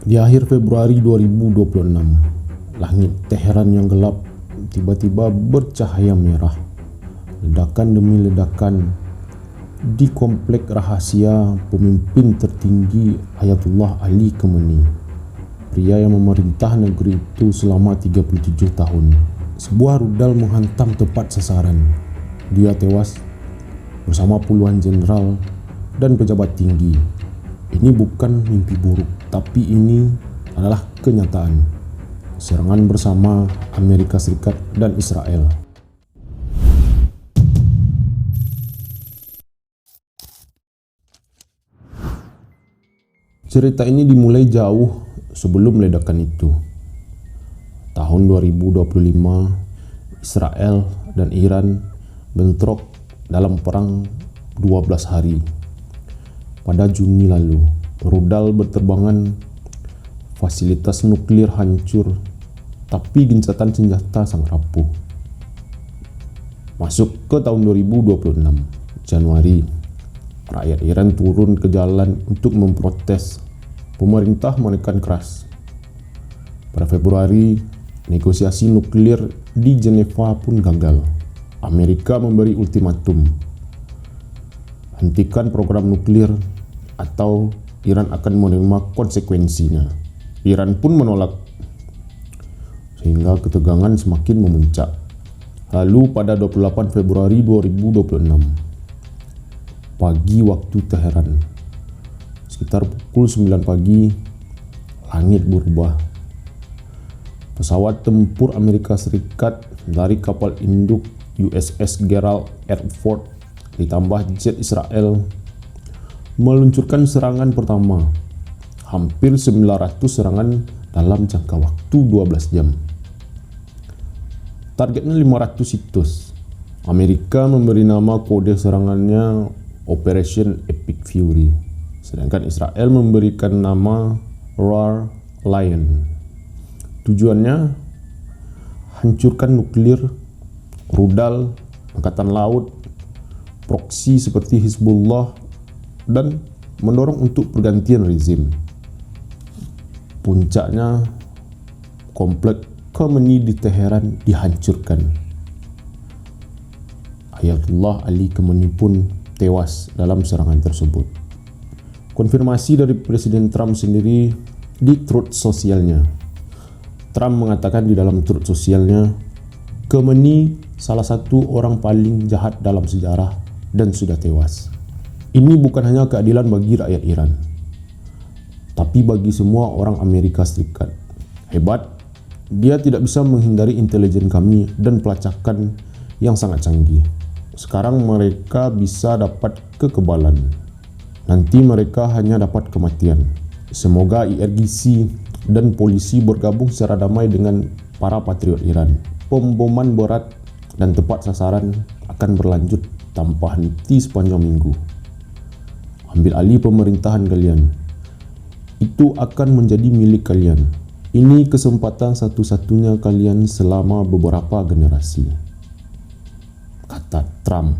Di akhir Februari 2026, langit Teheran yang gelap tiba-tiba bercahaya merah. Ledakan demi ledakan di komplek rahasia pemimpin tertinggi Ayatullah Ali Khamenei, pria yang memerintah negeri itu selama 37 tahun. Sebuah rudal menghantam tepat sasaran. Dia tewas bersama puluhan jenderal dan pejabat tinggi. Ini bukan mimpi buruk, tapi ini adalah kenyataan. Serangan bersama Amerika Serikat dan Israel. Cerita ini dimulai jauh sebelum ledakan itu. Tahun 2025, Israel dan Iran bentrok dalam perang 12 hari. Pada Juni lalu, rudal berterbangan, fasilitas nuklir hancur, tapi gencatan senjata sangat rapuh. Masuk ke tahun 2026, Januari, rakyat Iran turun ke jalan untuk memprotes. Pemerintah menekan keras. Pada Februari, negosiasi nuklir di Jeneva pun gagal. Amerika memberi ultimatum, hentikan program nuklir atau Iran akan menerima konsekuensinya. Iran pun menolak, sehingga ketegangan semakin memuncak. Lalu pada 28 Februari 2026, pagi waktu Teheran, sekitar pukul 9 pagi, langit berubah. Pesawat tempur Amerika Serikat dari kapal induk USS Gerald R. Ford ditambah jet Israel meluncurkan serangan pertama, hampir 900 serangan dalam jangka waktu 12 jam. Targetnya 500 situs. Amerika memberi nama kode serangannya Operation Epic Fury, sedangkan Israel memberikan nama Roar Lion. Tujuannya hancurkan nuklir, rudal, angkatan laut, proksi seperti Hizbullah, dan mendorong untuk pergantian rezim. Puncaknya, komplek Khamenei di Teheran dihancurkan. Ayatullah Ali Khamenei pun tewas dalam serangan tersebut. Konfirmasi dari Presiden Trump sendiri di Truth Socialnya. Trump mengatakan di dalam Truth Socialnya, Khamenei salah satu orang paling jahat dalam sejarah dan sudah tewas. Ini bukan hanya keadilan bagi rakyat Iran, tapi bagi semua orang Amerika Serikat. Hebat, dia tidak bisa menghindari intelijen kami dan pelacakan yang sangat canggih. Sekarang mereka bisa dapat kekebalan. Nanti mereka hanya dapat kematian. Semoga IRGC dan polisi bergabung secara damai dengan para patriot Iran. Pemboman berat dan tepat sasaran akan berlanjut tanpa henti sepanjang minggu. Ambil alih pemerintahan kalian. Itu akan menjadi milik kalian. Ini kesempatan satu-satunya kalian selama beberapa generasi, kata Trump.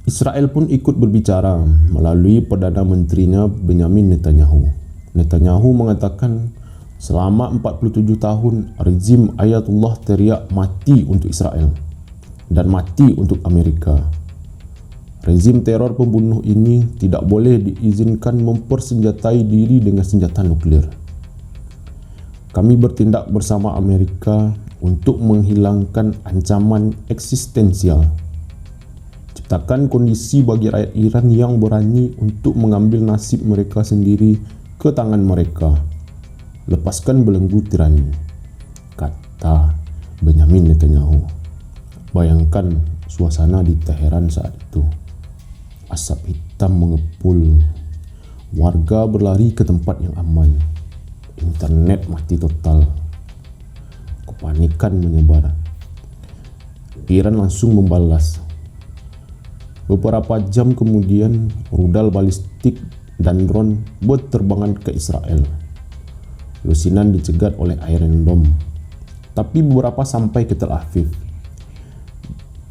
Israel pun ikut berbicara melalui Perdana Menterinya Benjamin Netanyahu. Netanyahu mengatakan selama 47 tahun rezim Ayatullah teriak mati untuk Israel dan mati untuk Amerika. Rezim teror pembunuh ini tidak boleh diizinkan mempersenjatai diri dengan senjata nuklir. Kami bertindak bersama Amerika untuk menghilangkan ancaman eksistensial. Ciptakan kondisi bagi rakyat Iran yang berani untuk mengambil nasib mereka sendiri ke tangan mereka. Lepaskan belenggu tirani, kata Benjamin Netanyahu. Bayangkan suasana di Teheran saat itu. Asap hitam mengepul. Warga berlari ke tempat yang aman. Internet mati total. Kepanikan menyebar. Iran langsung membalas. Beberapa jam kemudian, rudal balistik dan drone berterbangan ke Israel. Lusinan dicegat oleh Iron Dome. Tapi beberapa sampai ke Tel Aviv,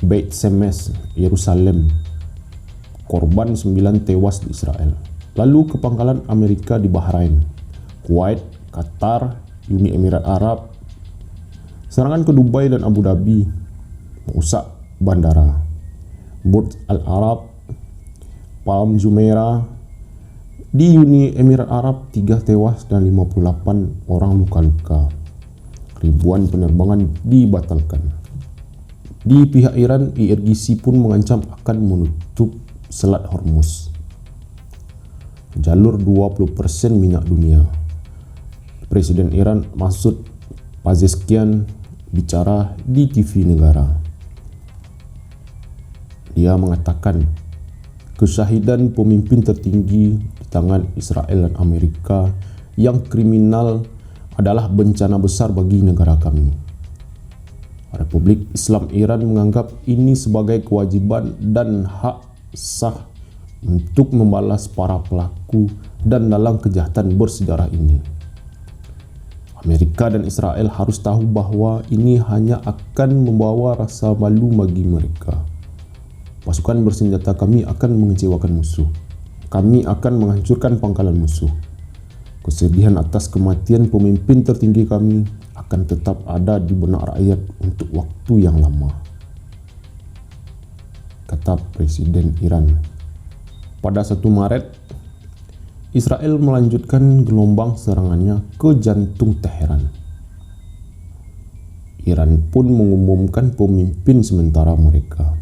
Beit Shemesh, Yerusalem. Korban 9 tewas di Israel. Lalu ke pangkalan Amerika di Bahrain. Kuwait, Qatar, Uni Emirat Arab, serangan ke Dubai dan Abu Dhabi, merusak bandara, Burj Al Arab, Palm Jumeirah. Di Uni Emirat Arab 3 tewas dan 58 orang luka-luka. Ribuan penerbangan dibatalkan. Di pihak Iran, IRGC pun mengancam akan menutup Selat Hormuz, jalur 20% minyak dunia. Presiden Iran Masoud Pezeshkian bicara di TV negara. Dia mengatakan kesyahidan pemimpin tertinggi di tangan Israel dan Amerika yang kriminal adalah bencana besar bagi negara kami. Republik Islam Iran menganggap ini sebagai kewajiban dan hak sah untuk membalas para pelaku dan dalang kejahatan bersejarah ini. Amerika dan Israel harus tahu bahwa ini hanya akan membawa rasa malu bagi mereka. Pasukan bersenjata kami akan mengecewakan musuh. Kami akan menghancurkan pangkalan musuh. Kesedihan atas kematian pemimpin tertinggi kami akan tetap ada di benak rakyat untuk waktu yang lama, kata Presiden Iran. Pada 1 Maret, Israel melanjutkan gelombang serangannya ke jantung Teheran. Iran pun mengumumkan pemimpin sementara mereka,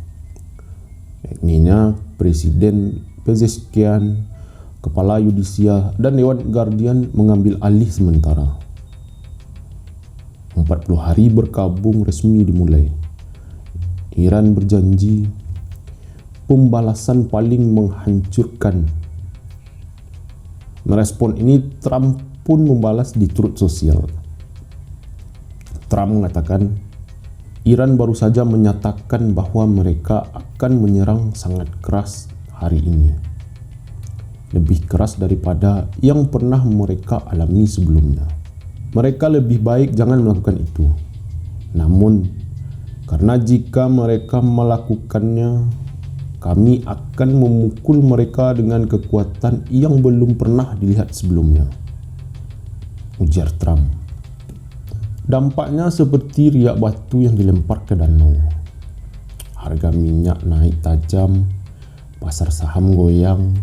yakninya Presiden Pezeshkian, Kepala Yudisia dan Dewan Guardian mengambil alih sementara. 40 hari berkabung resmi dimulai. Iran berjanji pembalasan paling menghancurkan. Merespon ini, Trump pun membalas di Truth Social. Trump mengatakan, Iran baru saja menyatakan bahwa mereka akan menyerang sangat keras hari ini, lebih keras daripada yang pernah mereka alami sebelumnya. Mereka lebih baik jangan melakukan itu. Namun, karena jika mereka melakukannya, kami akan memukul mereka dengan kekuatan yang belum pernah dilihat sebelumnya, ujar Trump. Dampaknya seperti riak batu yang dilempar ke danau. Harga minyak naik tajam, pasar saham goyang,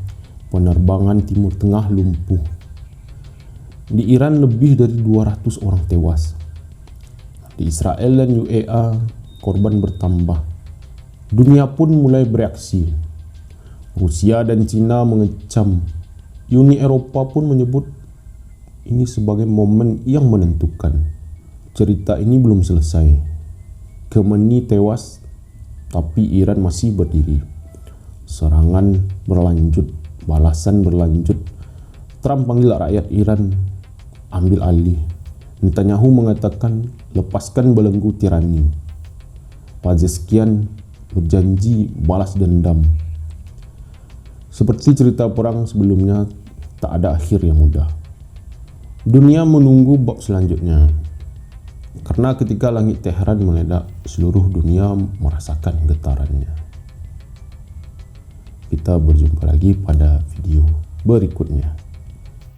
penerbangan Timur Tengah lumpuh. Di Iran lebih dari 200 orang tewas. Di Israel dan UEA korban bertambah. Dunia pun mulai bereaksi. Rusia dan Cina mengecam. Uni Eropa pun menyebut ini sebagai momen yang menentukan. Cerita ini belum selesai. Khamenei tewas, tapi Iran masih berdiri. Serangan berlanjut, balasan berlanjut. Trump panggil rakyat Iran ambil alih. Netanyahu mengatakan lepaskan belenggu tirani. Pezeshkian berjanji balas dendam. Seperti cerita perang sebelumnya, tak ada akhir yang mudah. Dunia menunggu bab selanjutnya. Karena ketika langit Teheran meledak, seluruh dunia merasakan getarannya. Kita berjumpa lagi pada video berikutnya.